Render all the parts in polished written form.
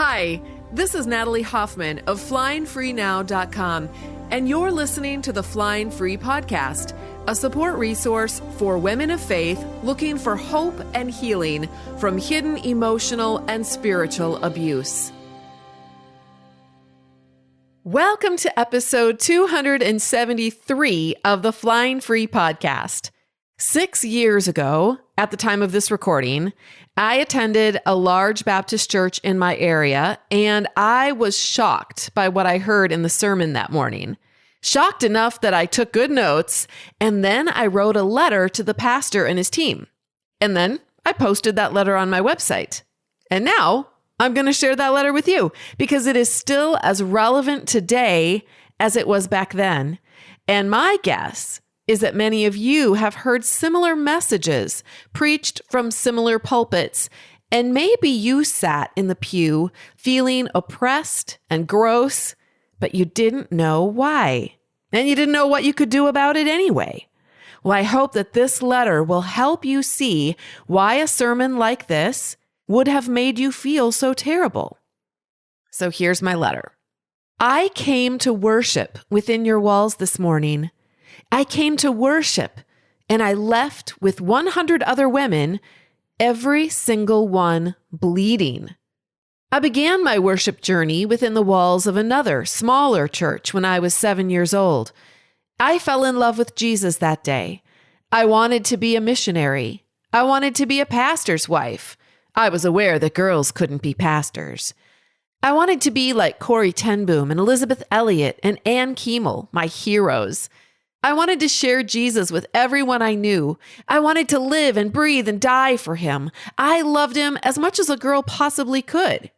Hi, this is Natalie Hoffman of FlyingFreeNow.com, and you're listening to the Flying Free Podcast, a support resource for women of faith looking for hope and healing from hidden emotional and spiritual abuse. Welcome to episode 273 of the Flying Free Podcast. 6 years ago, at the time of this recording, I attended a large Baptist church in my area, and I was shocked by what I heard in the sermon that morning. Shocked enough that I took good notes, and then I wrote a letter to the pastor and his team. And then I posted that letter on my website. And now I'm going to share that letter with you because it is still as relevant today as it was back then. And my guess is that many of you have heard similar messages preached from similar pulpits, and maybe you sat in the pew feeling oppressed and gross, but you didn't know why, and you didn't know what you could do about it anyway. Well, I hope that this letter will help you see why a sermon like this would have made you feel so terrible. So here's my letter. I came to worship within your walls this morning. I came to worship, and I left with 100 other women, every single one bleeding. I began my worship journey within the walls of another, smaller church when I was 7 years old. I fell in love with Jesus that day. I wanted to be a missionary. I wanted to be a pastor's wife. I was aware that girls couldn't be pastors. I wanted to be like Corrie ten Boom and Elizabeth Elliot and Ann Keemel, my heroes. I wanted to share Jesus with everyone I knew. I wanted to live and breathe and die for him. I loved him as much as a girl possibly could.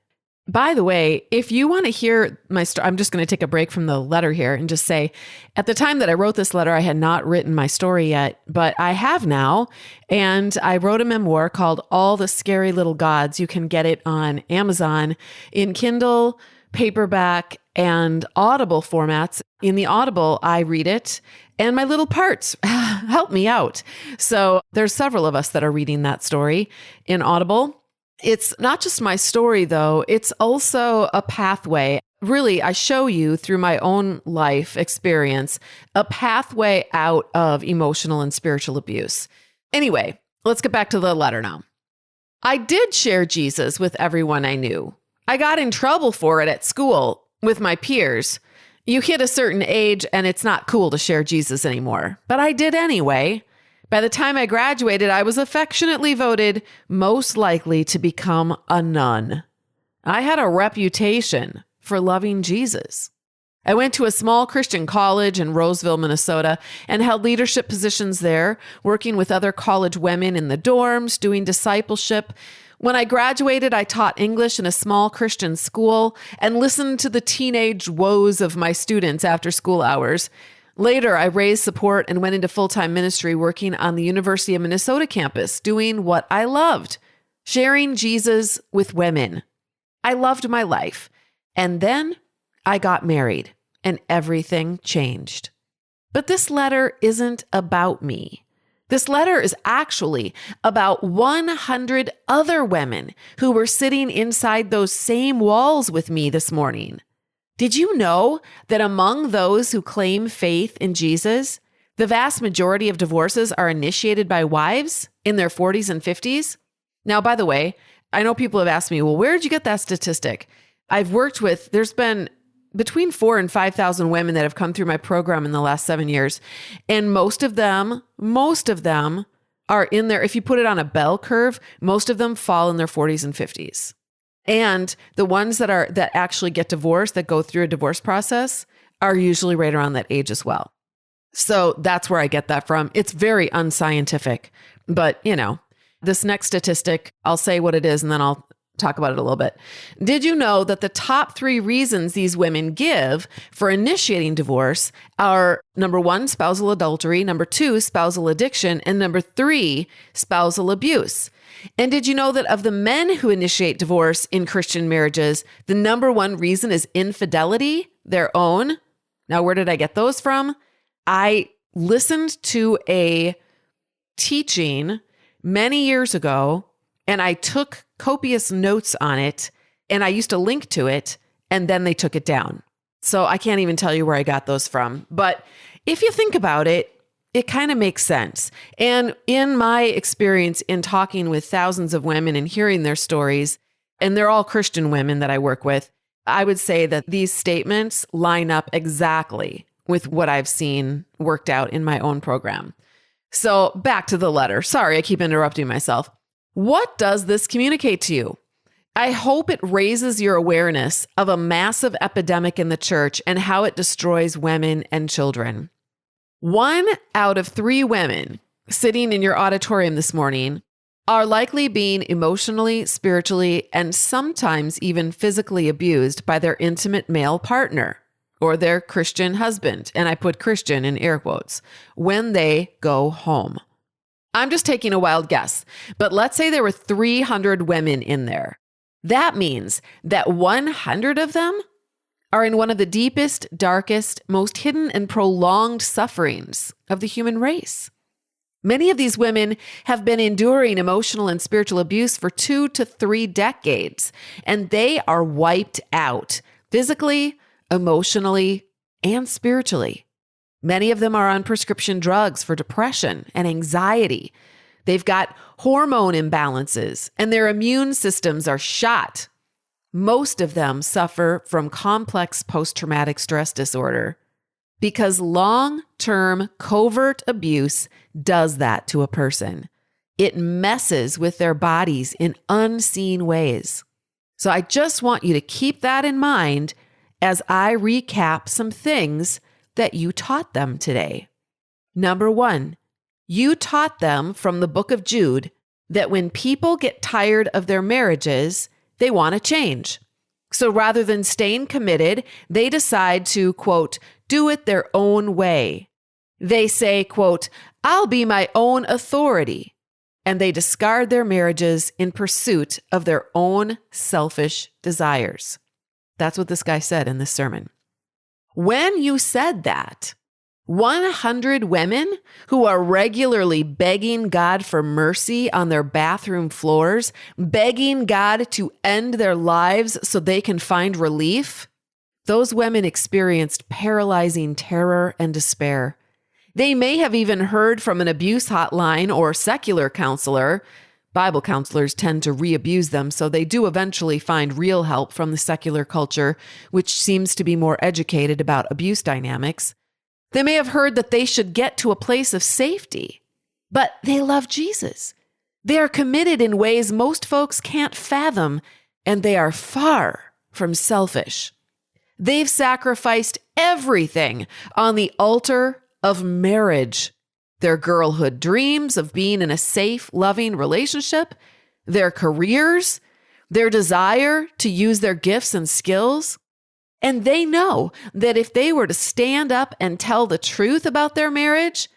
By the way, if you want to hear my story, I'm just going to take a break from the letter here and just say, at the time that I wrote this letter, I had not written my story yet, but I have now. And I wrote a memoir called All the Scary Little Gods. You can get it on Amazon in Kindle, paperback, and Audible formats. In the Audible, I read it, and my little parts help me out. So there's several of us that are reading that story in Audible. It's not just my story, though. It's also a pathway. Really, I show you through my own life experience, a pathway out of emotional and spiritual abuse. Anyway, let's get back to the letter now. I did share Jesus with everyone I knew. I got in trouble for it at school with my peers. You hit a certain age and it's not cool to share Jesus anymore, but I did anyway. By the time I graduated, I was affectionately voted most likely to become a nun. I had a reputation for loving Jesus. I went to a small Christian college in Roseville, Minnesota, and held leadership positions there, working with other college women in the dorms, doing discipleship. When I graduated, I taught English in a small Christian school and listened to the teenage woes of my students after school hours. Later, I raised support and went into full-time ministry working on the University of Minnesota campus, doing what I loved, sharing Jesus with women. I loved my life. And then I got married and everything changed. But this letter isn't about me. This letter is actually about 100 other women who were sitting inside those same walls with me this morning. Did you know that among those who claim faith in Jesus, the vast majority of divorces are initiated by wives in their 40s and 50s? Now, by the way, I know people have asked me, well, where did you get that statistic? I've worked with, there's been between 4,000 and 5,000 women that have come through my program in the last 7 years. And most of them are in there. If you put it on a bell curve, most of them fall in their 40s and 50s. And the ones that actually get divorced, that go through a divorce process, are usually right around that age as well. So that's where I get that from. It's very unscientific, but this next statistic, I'll say what it is and then I'll talk about it a little bit. Did you know that the top 3 reasons these women give for initiating divorce are number 1, spousal adultery, number 2, spousal addiction, and number 3, spousal abuse? And did you know that of the men who initiate divorce in Christian marriages, the number 1 reason is infidelity, their own? Now, where did I get those from? I listened to a teaching many years ago, and I took copious notes on it. And I used to link to it, and then they took it down. So I can't even tell you where I got those from. But if you think about it, it kind of makes sense. And in my experience in talking with thousands of women and hearing their stories, and they're all Christian women that I work with, I would say that these statements line up exactly with what I've seen worked out in my own program. So back to the letter. Sorry, I keep interrupting myself. What does this communicate to you? I hope it raises your awareness of a massive epidemic in the church and how it destroys women and children. 1 out of 3 women sitting in your auditorium this morning are likely being emotionally, spiritually, and sometimes even physically abused by their intimate male partner or their Christian husband, and I put Christian in air quotes, when they go home. I'm just taking a wild guess, but let's say there were 300 women in there. That means that 100 of them are in one of the deepest, darkest, most hidden and prolonged sufferings of the human race. Many of these women have been enduring emotional and spiritual abuse for 2 to 3 decades, and they are wiped out physically, emotionally, and spiritually. Many of them are on prescription drugs for depression and anxiety. They've got hormone imbalances, and their immune systems are shot. Most of them suffer from complex post-traumatic stress disorder because long-term covert abuse does that to a person. It messes with their bodies in unseen ways. So I just want you to keep that in mind as I recap some things that you taught them today. Number 1, you taught them from the book of Jude that when people get tired of their marriages, they want to change. So rather than staying committed, they decide to, quote, do it their own way. They say, quote, I'll be my own authority. And they discard their marriages in pursuit of their own selfish desires. That's what this guy said in this sermon. When you said that, 100 women who are regularly begging God for mercy on their bathroom floors, begging God to end their lives so they can find relief, those women experienced paralyzing terror and despair. They may have even heard from an abuse hotline or secular counselor. Bible counselors tend to re-abuse them, so they do eventually find real help from the secular culture, which seems to be more educated about abuse dynamics. They may have heard that they should get to a place of safety, but they love Jesus. They are committed in ways most folks can't fathom, and they are far from selfish. They've sacrificed everything on the altar of marriage. Their girlhood dreams of being in a safe, loving relationship, their careers, their desire to use their gifts and skills. And they know that if they were to stand up and tell the truth about their marriage,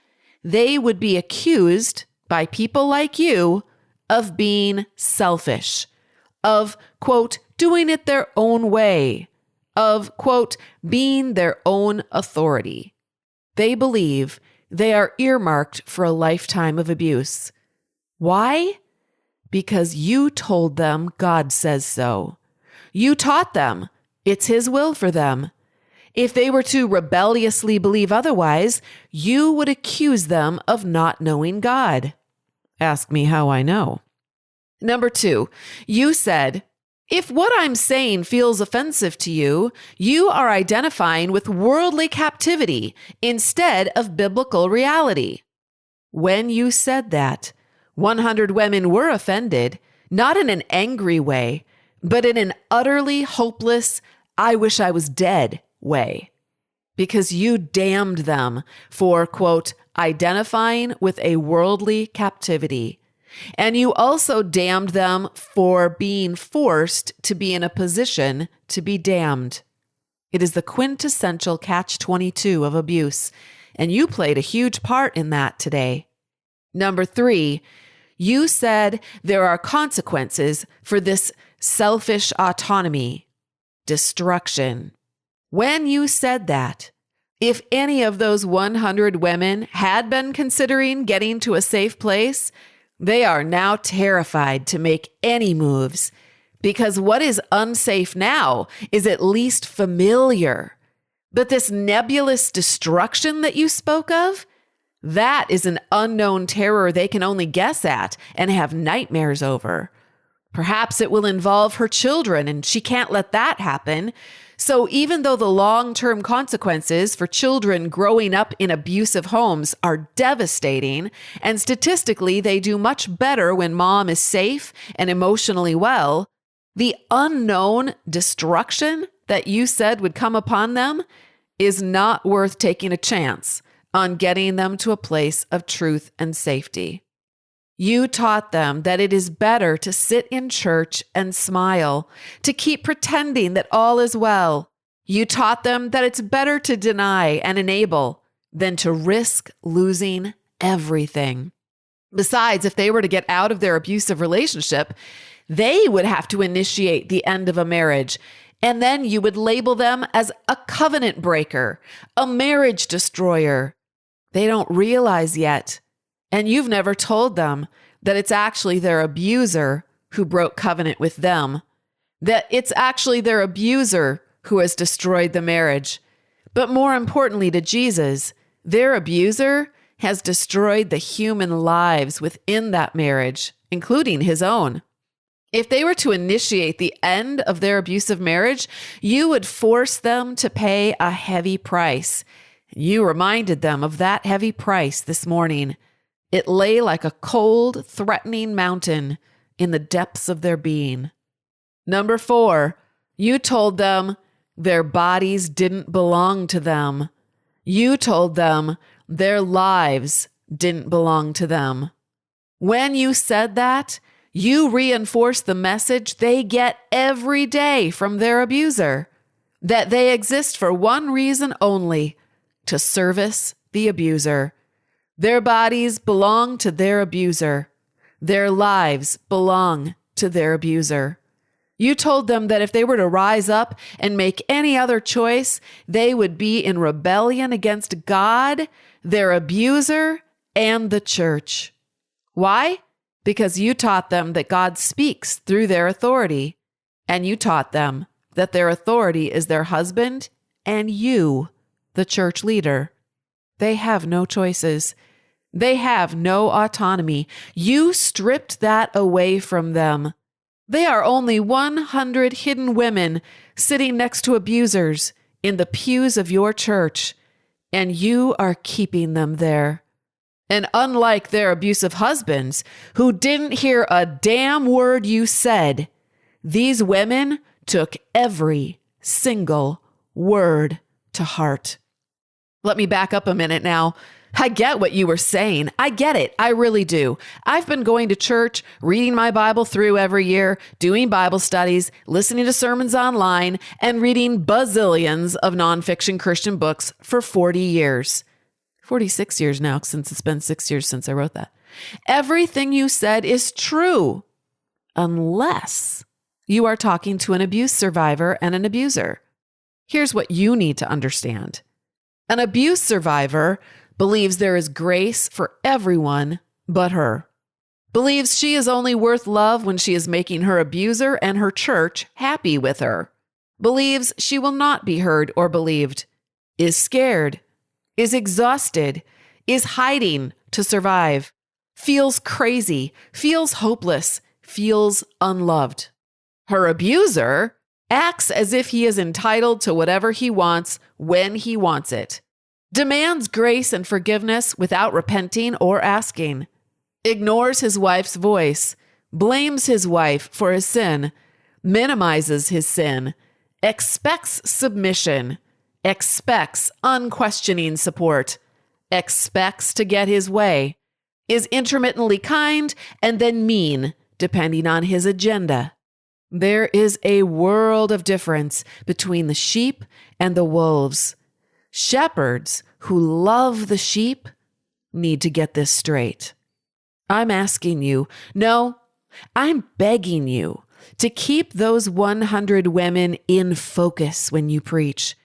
they would be accused by people like you of being selfish, of, quote, doing it their own way, of, quote, being their own authority. They believe they are earmarked for a lifetime of abuse. Why? Because you told them God says so. You taught them it's His will for them. If they were to rebelliously believe otherwise, you would accuse them of not knowing God. Ask me how I know. Number 2, you said, if what I'm saying feels offensive to you, you are identifying with worldly captivity instead of biblical reality. When you said that, 100 women were offended, not in an angry way, but in an utterly hopeless, I wish I was dead way, because you damned them for, quote, identifying with a worldly captivity. And you also damned them for being forced to be in a position to be damned. It is the quintessential catch-22 of abuse, and you played a huge part in that today. Number 3, you said there are consequences for this selfish autonomy, destruction. When you said that, if any of those 100 women had been considering getting to a safe place, they are now terrified to make any moves because what is unsafe now is at least familiar. But this nebulous destruction that you spoke of, that is an unknown terror they can only guess at and have nightmares over. Perhaps it will involve her children, and she can't let that happen. So even though the long-term consequences for children growing up in abusive homes are devastating, and statistically they do much better when mom is safe and emotionally well, the unknown destruction that you said would come upon them is not worth taking a chance on getting them to a place of truth and safety. You taught them that it is better to sit in church and smile, to keep pretending that all is well. You taught them that it's better to deny and enable than to risk losing everything. Besides, if they were to get out of their abusive relationship, they would have to initiate the end of a marriage. And then you would label them as a covenant breaker, a marriage destroyer. They don't realize yet. And you've never told them that it's actually their abuser who broke covenant with them, that it's actually their abuser who has destroyed the marriage. But more importantly to Jesus, their abuser has destroyed the human lives within that marriage, including his own. If they were to initiate the end of their abusive marriage, you would force them to pay a heavy price. You reminded them of that heavy price this morning. It lay like a cold, threatening mountain in the depths of their being. Number 4, you told them their bodies didn't belong to them. You told them their lives didn't belong to them. When you said that, you reinforced the message they get every day from their abuser, that they exist for one reason only, to service the abuser. Their bodies belong to their abuser. Their lives belong to their abuser. You told them that if they were to rise up and make any other choice, they would be in rebellion against God, their abuser, and the church. Why? Because you taught them that God speaks through their authority, and you taught them that their authority is their husband and you, the church leader. They have no choices. They have no autonomy. You stripped that away from them. They are only 100 hidden women sitting next to abusers in the pews of your church, and you are keeping them there. And unlike their abusive husbands, who didn't hear a damn word you said, these women took every single word to heart. Let me back up a minute now. I get what you were saying. I get it. I really do. I've been going to church, reading my Bible through every year, doing Bible studies, listening to sermons online, and reading bazillions of nonfiction Christian books for 40 years. 46 years now, since it's been 6 years since I wrote that. Everything you said is true, unless you are talking to an abuse survivor and an abuser. Here's what you need to understand. An abuse survivor believes there is grace for everyone but her. Believes she is only worth love when she is making her abuser and her church happy with her. Believes she will not be heard or believed. Is scared. Is exhausted. Is hiding to survive. Feels crazy. Feels hopeless. Feels unloved. Her abuser acts as if he is entitled to whatever he wants when he wants it. Demands grace and forgiveness without repenting or asking. Ignores his wife's voice. Blames his wife for his sin. Minimizes his sin. Expects submission. Expects unquestioning support. Expects to get his way. Is intermittently kind and then mean, depending on his agenda. There is a world of difference between the sheep and the wolves. Shepherds who love the sheep need to get this straight. I'm asking you, no, I'm begging you to keep those 100 women in focus when you preach.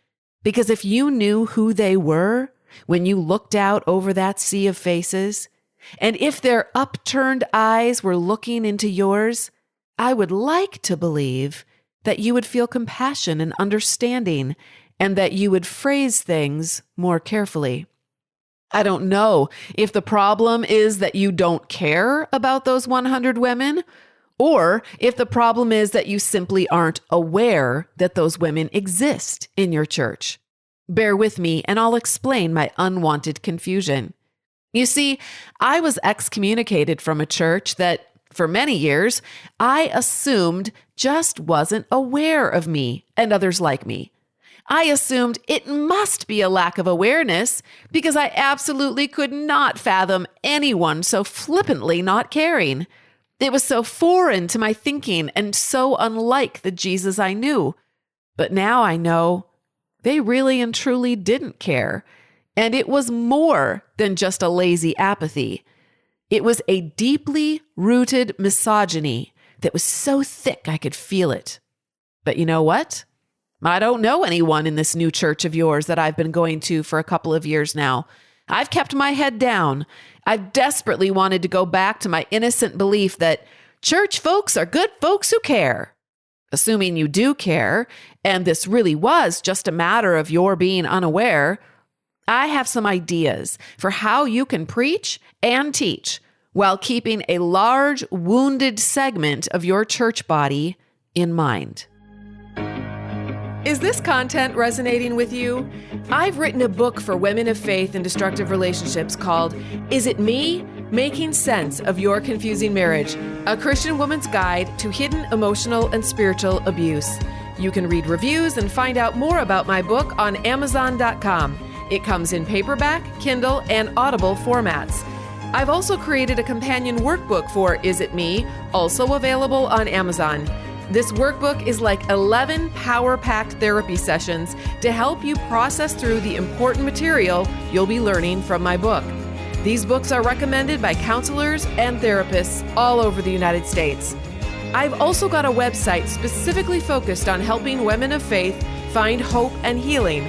Because if you knew who they were when you looked out over that sea of faces, and if their upturned eyes were looking into yours, I would like to believe that you would feel compassion and understanding and that you would phrase things more carefully. I don't know if the problem is that you don't care about those 100 women, or if the problem is that you simply aren't aware that those women exist in your church. Bear with me and I'll explain my unwanted confusion. You see, I was excommunicated from a church that, for many years, I assumed just wasn't aware of me and others like me. I assumed it must be a lack of awareness because I absolutely could not fathom anyone so flippantly not caring. It was so foreign to my thinking and so unlike the Jesus I knew. But now I know they really and truly didn't care. And it was more than just a lazy apathy. It was a deeply rooted misogyny that was so thick I could feel it. But you know what? I don't know anyone in this new church of yours that I've been going to for a couple of years now. I've kept my head down. I've desperately wanted to go back to my innocent belief that church folks are good folks who care. Assuming you do care, and this really was just a matter of your being unaware, I have some ideas for how you can preach and teach while keeping a large, wounded segment of your church body in mind. Is this content resonating with you? I've written a book for women of faith in destructive relationships called Is It Me? Making Sense of Your Confusing Marriage, a Christian woman's guide to hidden emotional and spiritual abuse. You can read reviews and find out more about my book on Amazon.com. It comes in paperback, Kindle, and Audible formats. I've also created a companion workbook for Is It Me, also available on Amazon. This workbook is like 11 power-packed therapy sessions to help you process through the important material you'll be learning from my book. These books are recommended by counselors and therapists all over the United States. I've also got a website specifically focused on helping women of faith find hope and healing.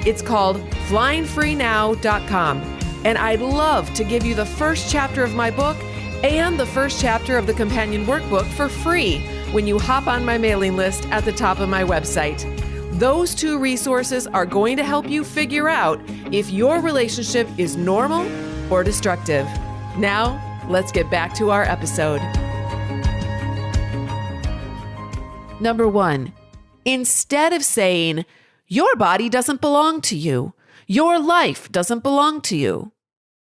It's called flyingfreenow.com, and I'd love to give you the first chapter of my book and the first chapter of the companion workbook for free when you hop on my mailing list at the top of my website. Those two resources are going to help you figure out if your relationship is normal or destructive. Now, let's get back to our episode. Number 1, instead of saying, your body doesn't belong to you, your life doesn't belong to you,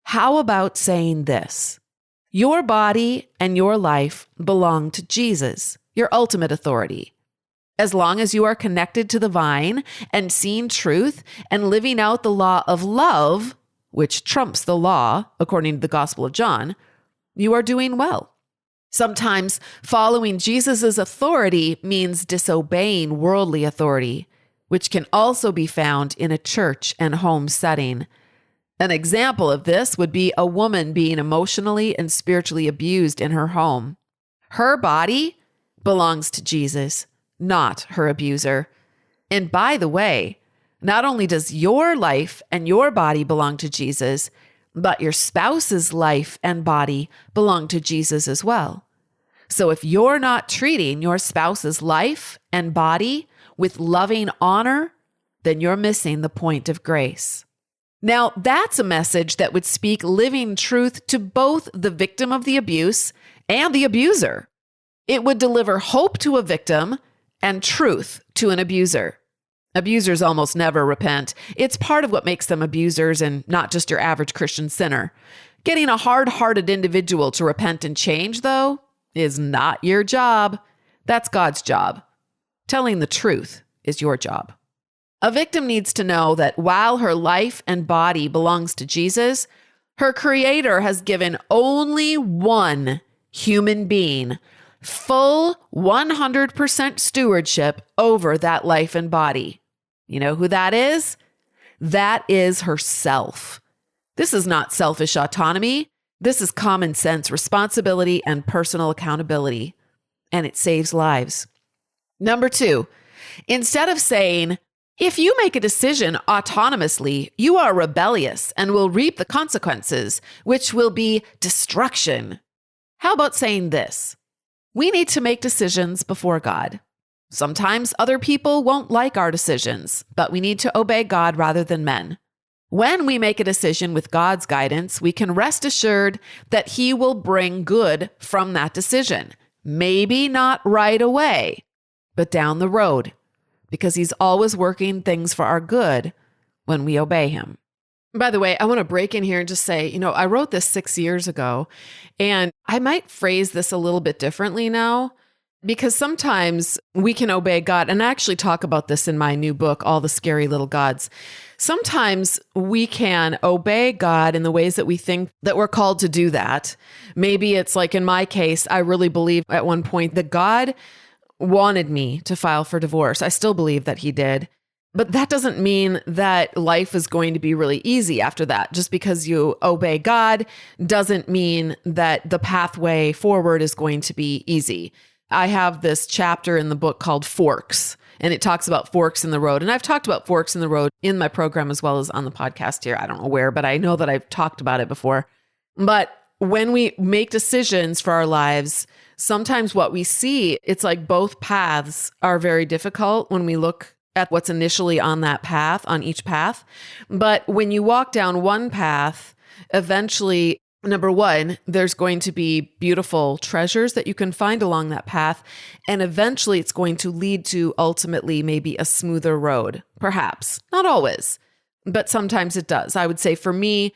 how about saying this? Your body and your life belong to Jesus, your ultimate authority. As long as you are connected to the vine and seeing truth and living out the law of love, which trumps the law, according to the Gospel of John, you are doing well. Sometimes following Jesus' authority means disobeying worldly authority, which can also be found in a church and home setting. An example of this would be a woman being emotionally and spiritually abused in her home. Her body belongs to Jesus, not her abuser. And by the way, not only does your life and your body belong to Jesus, but your spouse's life and body belong to Jesus as well. So if you're not treating your spouse's life and body with loving honor, then you're missing the point of grace. Now, that's a message that would speak living truth to both the victim of the abuse and the abuser. It would deliver hope to a victim and truth to an abuser. Abusers almost never repent. It's part of what makes them abusers and not just your average Christian sinner. Getting a hard-hearted individual to repent and change, though, is not your job. That's God's job. Telling the truth is your job. A victim needs to know that while her life and body belongs to Jesus, her Creator has given only one human being full 100% stewardship over that life and body. You know who that is? That is herself. This is not selfish autonomy. This is common sense responsibility and personal accountability, and it saves lives. Number 2, instead of saying, if you make a decision autonomously, you are rebellious and will reap the consequences, which will be destruction. How about saying this? We need to make decisions before God. Sometimes other people won't like our decisions, but we need to obey God rather than men. When we make a decision with God's guidance, we can rest assured that He will bring good from that decision. Maybe not right away, but down the road, because He's always working things for our good when we obey Him. By the way, I want to break in here and just say, I wrote this 6 years ago, and I might phrase this a little bit differently now, because sometimes we can obey God. And I actually talk about this in my new book, All the Scary Little Gods. Sometimes we can obey God in the ways that we think that we're called to do that. Maybe it's like in my case, I really believe at one point that God wanted me to file for divorce. I still believe that He did. But that doesn't mean that life is going to be really easy after that. Just because you obey God doesn't mean that the pathway forward is going to be easy. I have this chapter in the book called Forks, and it talks about forks in the road. And I've talked about forks in the road in my program as well as on the podcast here. I don't know where, but I know that I've talked about it before. But when we make decisions for our lives, sometimes what we see, it's like both paths are very difficult when we look at what's initially on that path, on each path. But when you walk down one path, eventually, number one, there's going to be beautiful treasures that you can find along that path. And eventually it's going to lead to ultimately maybe a smoother road, perhaps. Not always, but sometimes it does. I would say for me,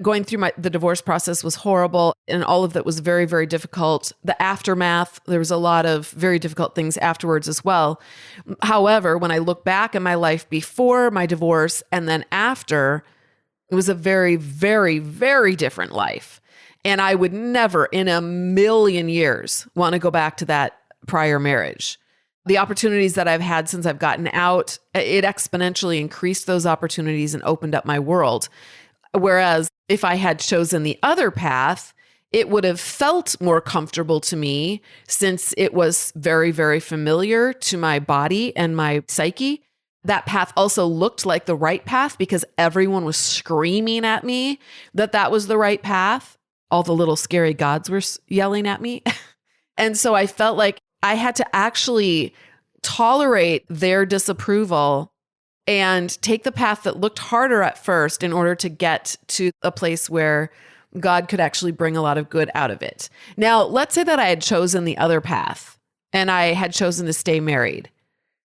going through the divorce process was horrible, and all of that was very, very difficult. The aftermath, there was a lot of very difficult things afterwards as well. However, when I look back at my life before my divorce and then after, it was a very, very, very different life. And I would never in a million years want to go back to that prior marriage. The opportunities that I've had since I've gotten out, it exponentially increased those opportunities and opened up my world. Whereas if I had chosen the other path, it would have felt more comfortable to me since it was very, very familiar to my body and my psyche. That path also looked like the right path because everyone was screaming at me that that was the right path. All the little scary gods were yelling at me. And so I felt like I had to actually tolerate their disapproval and take the path that looked harder at first in order to get to a place where God could actually bring a lot of good out of it. Now, let's say that I had chosen the other path and I had chosen to stay married.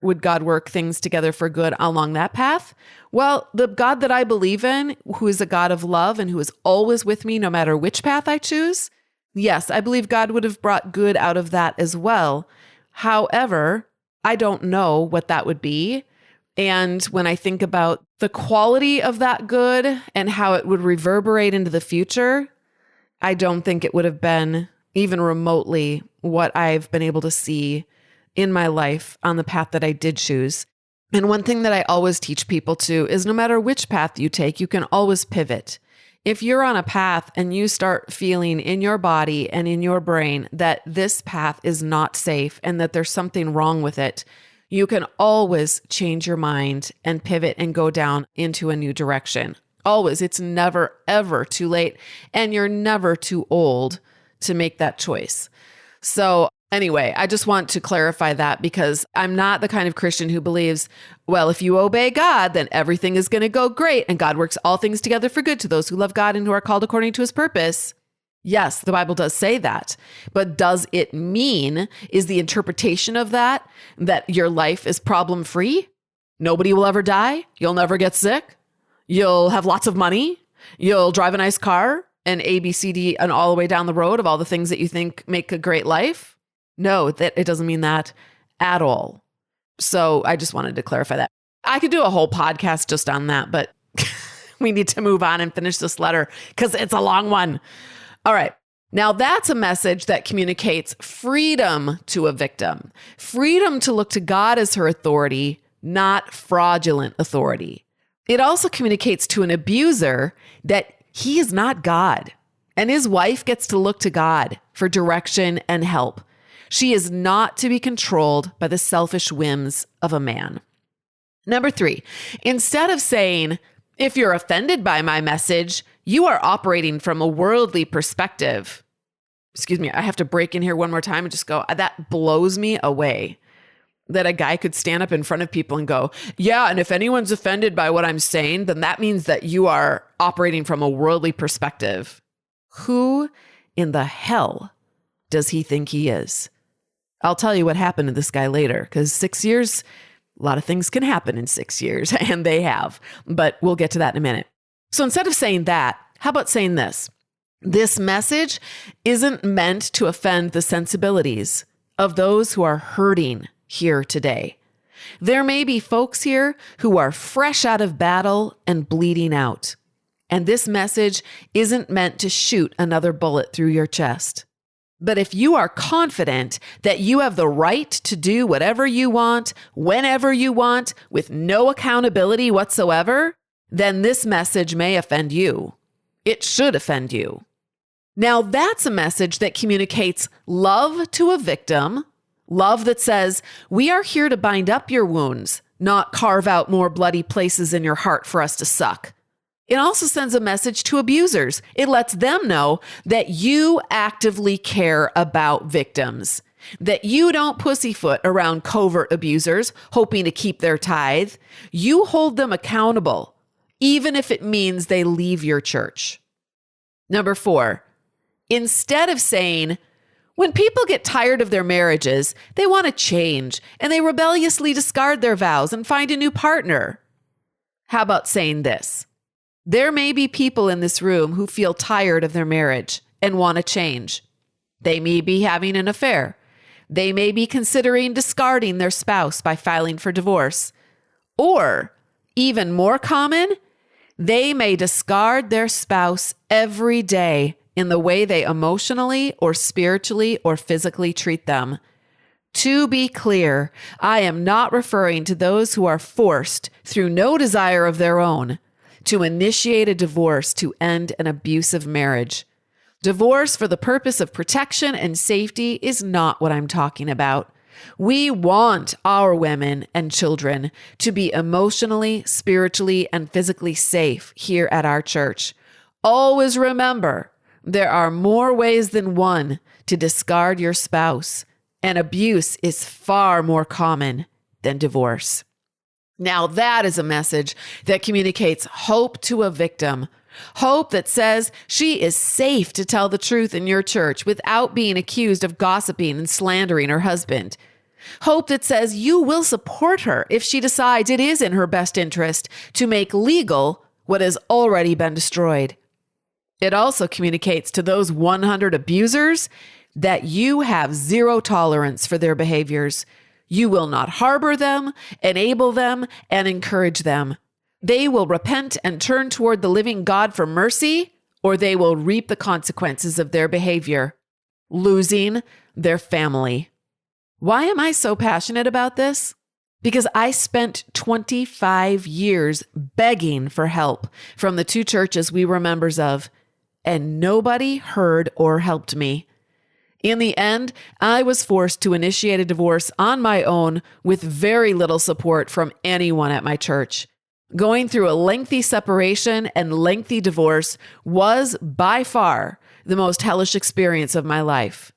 Would God work things together for good along that path? Well, the God that I believe in, who is a God of love and who is always with me no matter which path I choose, yes, I believe God would have brought good out of that as well. However, I don't know what that would be. And when I think about the quality of that good and how it would reverberate into the future, I don't think it would have been even remotely what I've been able to see in my life on the path that I did choose. And one thing that I always teach people too is no matter which path you take, you can always pivot. If you're on a path and you start feeling in your body and in your brain that this path is not safe and that there's something wrong with it, you can always change your mind and pivot and go down into a new direction. Always. It's never, ever too late. And you're never too old to make that choice. So anyway, I just want to clarify that because I'm not the kind of Christian who believes, well, if you obey God, then everything is going to go great and God works all things together for good to those who love God and who are called according to His purpose. Yes, the Bible does say that, but does it mean, is the interpretation of that your life is problem-free? Nobody will ever die? You'll never get sick? You'll have lots of money? You'll drive a nice car? And A, B, C, D, and all the way down the road of all the things that you think make a great life? No, that it doesn't mean that at all. So I just wanted to clarify that. I could do a whole podcast just on that, but we need to move on and finish this letter because it's a long one. All right. Now that's a message that communicates freedom to a victim, freedom to look to God as her authority, not fraudulent authority. It also communicates to an abuser that he is not God and his wife gets to look to God for direction and help. She is not to be controlled by the selfish whims of a man. Number 3, instead of saying, if you're offended by my message, you are operating from a worldly perspective, excuse me, I have to break in here one more time and just go, that blows me away that a guy could stand up in front of people and go, yeah, and if anyone's offended by what I'm saying, then that means that you are operating from a worldly perspective. Who in the hell does he think he is? I'll tell you what happened to this guy later, because 6 years, a lot of things can happen in 6 years, and they have, but we'll get to that in a minute. So instead of saying that, how about saying this? This message isn't meant to offend the sensibilities of those who are hurting here today. There may be folks here who are fresh out of battle and bleeding out. And this message isn't meant to shoot another bullet through your chest. But if you are confident that you have the right to do whatever you want, whenever you want, with no accountability whatsoever, then this message may offend you. It should offend you. Now, that's a message that communicates love to a victim, love that says, we are here to bind up your wounds, not carve out more bloody places in your heart for us to suck. It also sends a message to abusers. It lets them know that you actively care about victims, that you don't pussyfoot around covert abusers hoping to keep their tithe. You hold them accountable, even if it means they leave your church. Number 4, instead of saying, when people get tired of their marriages, they want to change and they rebelliously discard their vows and find a new partner. How about saying this? There may be people in this room who feel tired of their marriage and want to change. They may be having an affair. They may be considering discarding their spouse by filing for divorce. Or, even more common, they may discard their spouse every day in the way they emotionally or spiritually or physically treat them. To be clear, I am not referring to those who are forced, through no desire of their own, to initiate a divorce to end an abusive marriage. Divorce for the purpose of protection and safety is not what I'm talking about. We want our women and children to be emotionally, spiritually, and physically safe here at our church. Always remember, there are more ways than one to discard your spouse, and abuse is far more common than divorce. Now, that is a message that communicates hope to a victim. Hope that says she is safe to tell the truth in your church without being accused of gossiping and slandering her husband. Hope that says you will support her if she decides it is in her best interest to make legal what has already been destroyed. It also communicates to those 100 abusers that you have zero tolerance for their behaviors. You will not harbor them, enable them, and encourage them. They will repent and turn toward the living God for mercy, or they will reap the consequences of their behavior, losing their family. Why am I so passionate about this? Because I spent 25 years begging for help from the 2 churches we were members of, and nobody heard or helped me. In the end, I was forced to initiate a divorce on my own with very little support from anyone at my church. Going through a lengthy separation and lengthy divorce was by far the most hellish experience of my life.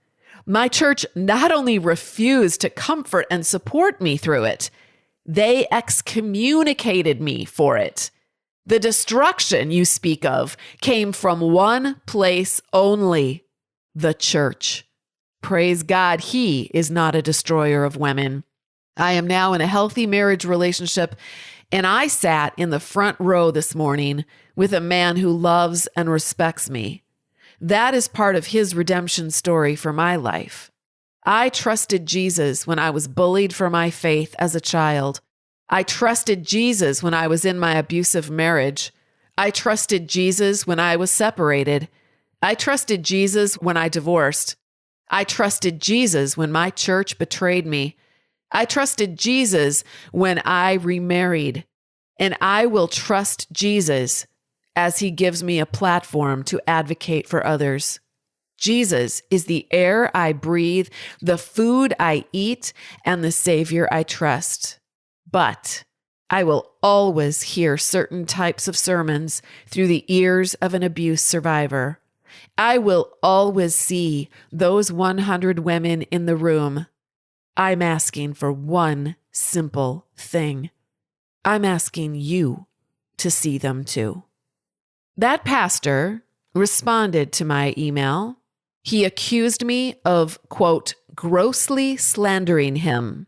My church not only refused to comfort and support me through it, they excommunicated me for it. The destruction you speak of came from one place only, the church. Praise God, He is not a destroyer of women. I am now in a healthy marriage relationship, and I sat in the front row this morning with a man who loves and respects me. That is part of His redemption story for my life. I trusted Jesus when I was bullied for my faith as a child. I trusted Jesus when I was in my abusive marriage. I trusted Jesus when I was separated. I trusted Jesus when I divorced. I trusted Jesus when my church betrayed me. I trusted Jesus when I remarried. And I will trust Jesus as He gives me a platform to advocate for others. Jesus is the air I breathe, the food I eat, and the Savior I trust. But I will always hear certain types of sermons through the ears of an abuse survivor. I will always see those 100 women in the room. I'm asking for one simple thing. I'm asking you to see them too. That pastor responded to my email. He accused me of, quote, grossly slandering him.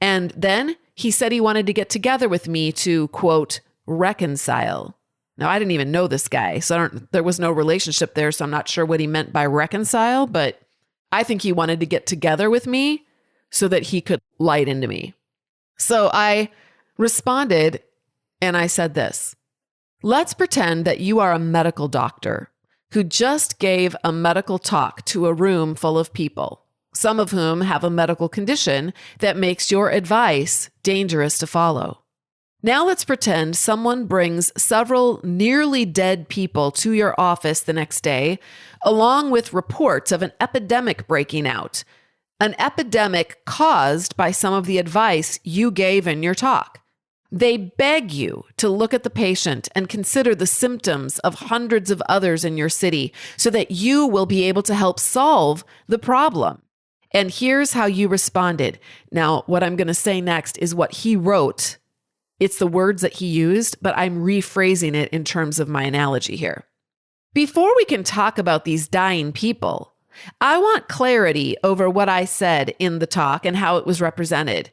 And then he said he wanted to get together with me to, quote, reconcile. Now, I didn't even know this guy, so there was no relationship there, so I'm not sure what he meant by reconcile, but I think he wanted to get together with me so that he could light into me. So I responded and I said this: let's pretend that you are a medical doctor who just gave a medical talk to a room full of people, some of whom have a medical condition that makes your advice dangerous to follow. Now let's pretend someone brings several nearly dead people to your office the next day, along with reports of an epidemic breaking out, an epidemic caused by some of the advice you gave in your talk. They beg you to look at the patient and consider the symptoms of hundreds of others in your city so that you will be able to help solve the problem. And here's how you responded. Now, what I'm going to say next is what he wrote. It's the words that he used, but I'm rephrasing it in terms of my analogy here. Before we can talk about these dying people, I want clarity over what I said in the talk and how it was represented.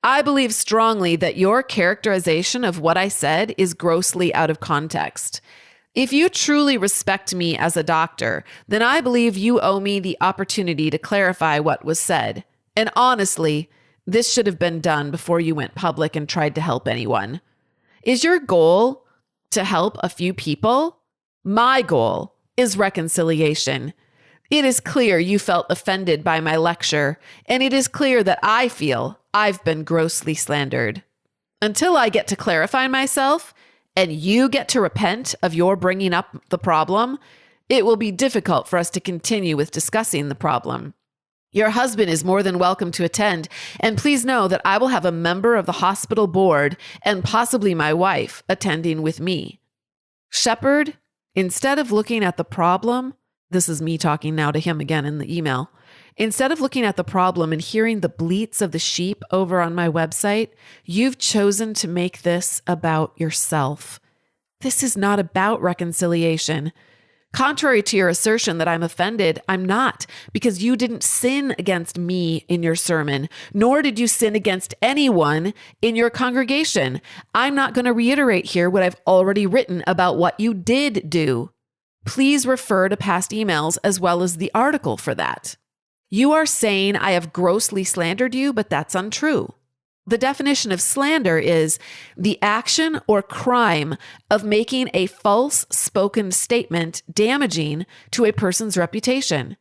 I believe strongly that your characterization of what I said is grossly out of context. If you truly respect me as a doctor, then I believe you owe me the opportunity to clarify what was said. And honestly, this should have been done before you went public and tried to help anyone. Is your goal to help a few people? My goal is reconciliation. It is clear you felt offended by my lecture, and it is clear that I feel I've been grossly slandered. Until I get to clarify myself, and you get to repent of your bringing up the problem, it will be difficult for us to continue with discussing the problem. Your husband is more than welcome to attend, and please know that I will have a member of the hospital board and possibly my wife attending with me. Shepherd, instead of looking at the problem, this is me talking now to him again in the email, instead of looking at the problem and hearing the bleats of the sheep over on my website, you've chosen to make this about yourself. This is not about reconciliation. Contrary to your assertion that I'm offended, I'm not, because you didn't sin against me in your sermon, nor did you sin against anyone in your congregation. I'm not going to reiterate here what I've already written about what you did do. Please refer to past emails as well as the article for that. You are saying I have grossly slandered you, but that's untrue. The definition of slander is the action or crime of making a false spoken statement damaging to a person's reputation.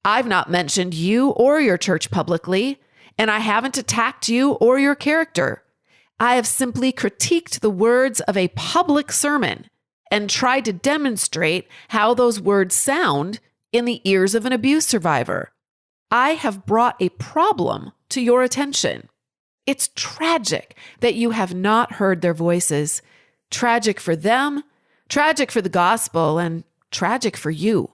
I've not mentioned you or your church publicly, and I haven't attacked you or your character. I have simply critiqued the words of a public sermon and tried to demonstrate how those words sound in the ears of an abuse survivor. I have brought a problem to your attention. It's tragic that you have not heard their voices. Tragic for them, tragic for the gospel, and tragic for you.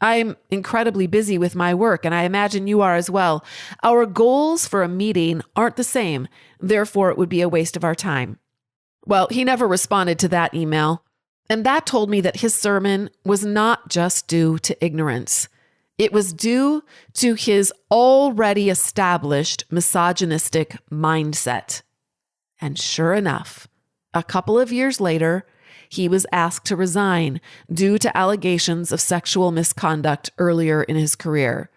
I'm incredibly busy with my work, and I imagine you are as well. Our goals for a meeting aren't the same. Therefore, it would be a waste of our time. Well, he never responded to that email. And that told me that his sermon was not just due to ignorance. It was due to his already established misogynistic mindset. And sure enough, a couple of years later, he was asked to resign due to allegations of sexual misconduct earlier in his career.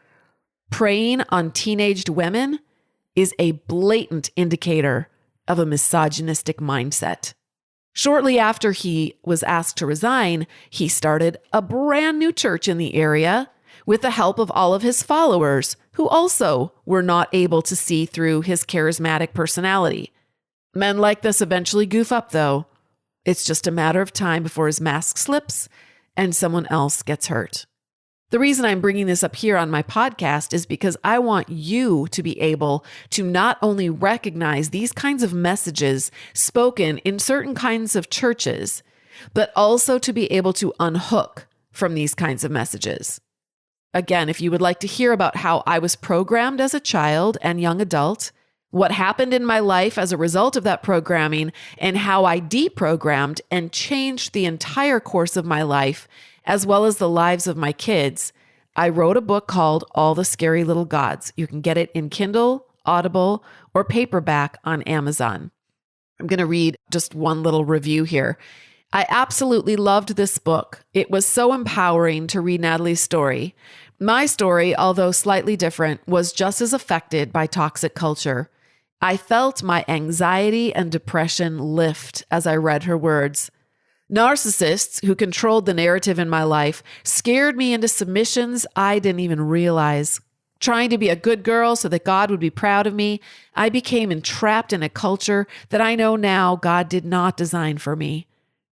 Preying on teenaged women is a blatant indicator of a misogynistic mindset. Shortly after he was asked to resign, he started a brand new church in the area with the help of all of his followers, who also were not able to see through his charismatic personality. Men like this eventually goof up, though. It's just a matter of time before his mask slips and someone else gets hurt. The reason I'm bringing this up here on my podcast is because I want you to be able to not only recognize these kinds of messages spoken in certain kinds of churches, but also to be able to unhook from these kinds of messages. Again, if you would like to hear about how I was programmed as a child and young adult, what happened in my life as a result of that programming, and how I deprogrammed and changed the entire course of my life, as well as the lives of my kids, I wrote a book called All the Scary Little Gods. You can get it in Kindle, Audible, or paperback on Amazon. I'm going to read just one little review here. I absolutely loved this book. It was so empowering to read Natalie's story. My story, although slightly different, was just as affected by toxic culture. I felt my anxiety and depression lift as I read her words. Narcissists who controlled the narrative in my life scared me into submissions I didn't even realize. Trying to be a good girl so that God would be proud of me, I became entrapped in a culture that I know now God did not design for me.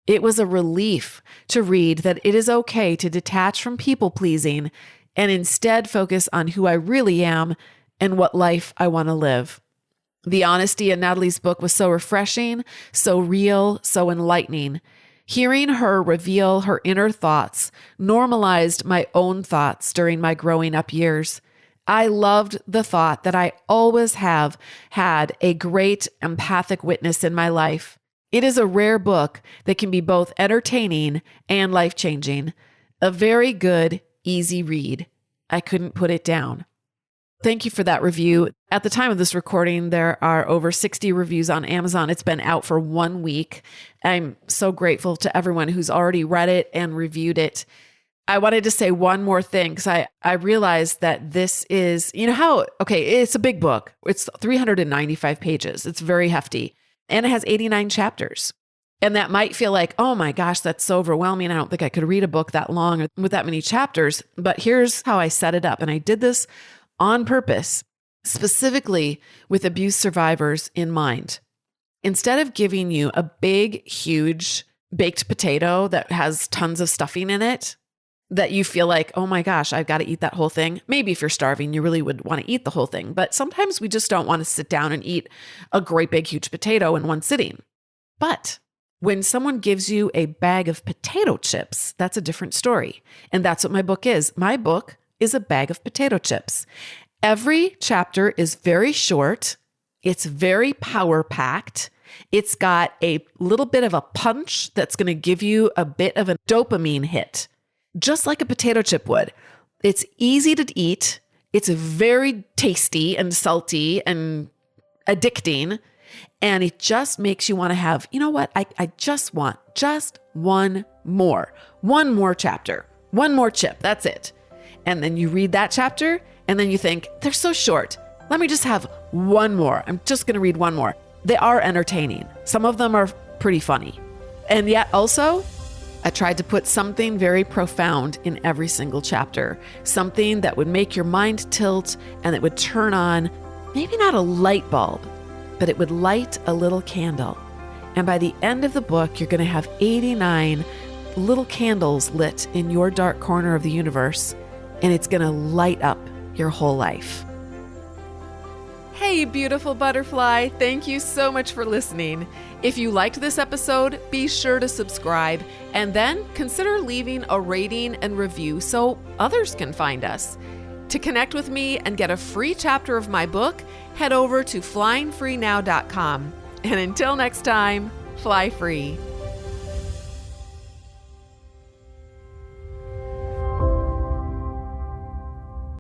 It was a relief to read that it is okay to detach from people-pleasing and instead focus on who I really am and what life I want to live. The honesty in Natalie's book was so refreshing, so real, so enlightening. Hearing her reveal her inner thoughts normalized my own thoughts during my growing up years. I loved the thought that I always have had a great empathic witness in my life. It is a rare book that can be both entertaining and life-changing. A very good, easy read. I couldn't put it down. Thank you for that review. At the time of this recording, there are over 60 reviews on Amazon. It's been out for 1 week. I'm so grateful to everyone who's already read it and reviewed it. I wanted to say one more thing because I realized that this is, it's a big book. It's 395 pages. It's very hefty. And it has 89 chapters. And that might feel like, oh my gosh, that's so overwhelming. I don't think I could read a book that long with that many chapters. But here's how I set it up. And I did this on purpose, specifically with abuse survivors in mind. Instead of giving you a big, huge baked potato that has tons of stuffing in it, that you feel like, oh my gosh, I've got to eat that whole thing. Maybe if you're starving, you really would want to eat the whole thing. But sometimes we just don't want to sit down and eat a great big, huge potato in one sitting. But when someone gives you a bag of potato chips, that's a different story. And that's what my book is. My book is a bag of potato chips. Every chapter is very short. It's very power-packed. It's got a little bit of a punch that's going to give you a bit of a dopamine hit, just like a potato chip would. It's easy to eat. It's very tasty and salty and addicting. And it just makes you want to have, you know what? I just want just one more chapter, one more chip. That's it. And then you read that chapter and then you think, they're so short. Let me just have one more. I'm just going to read one more. They are entertaining. Some of them are pretty funny. And yet also, I tried to put something very profound in every single chapter, something that would make your mind tilt and it would turn on, maybe not a light bulb, but it would light a little candle. And by the end of the book, you're going to have 89 little candles lit in your dark corner of the universe, and it's going to light up your whole life. Hey, beautiful butterfly. Thank you so much for listening. If you liked this episode, be sure to subscribe and then consider leaving a rating and review so others can find us. To connect with me and get a free chapter of my book, head over to flyingfreenow.com. And until next time, fly free.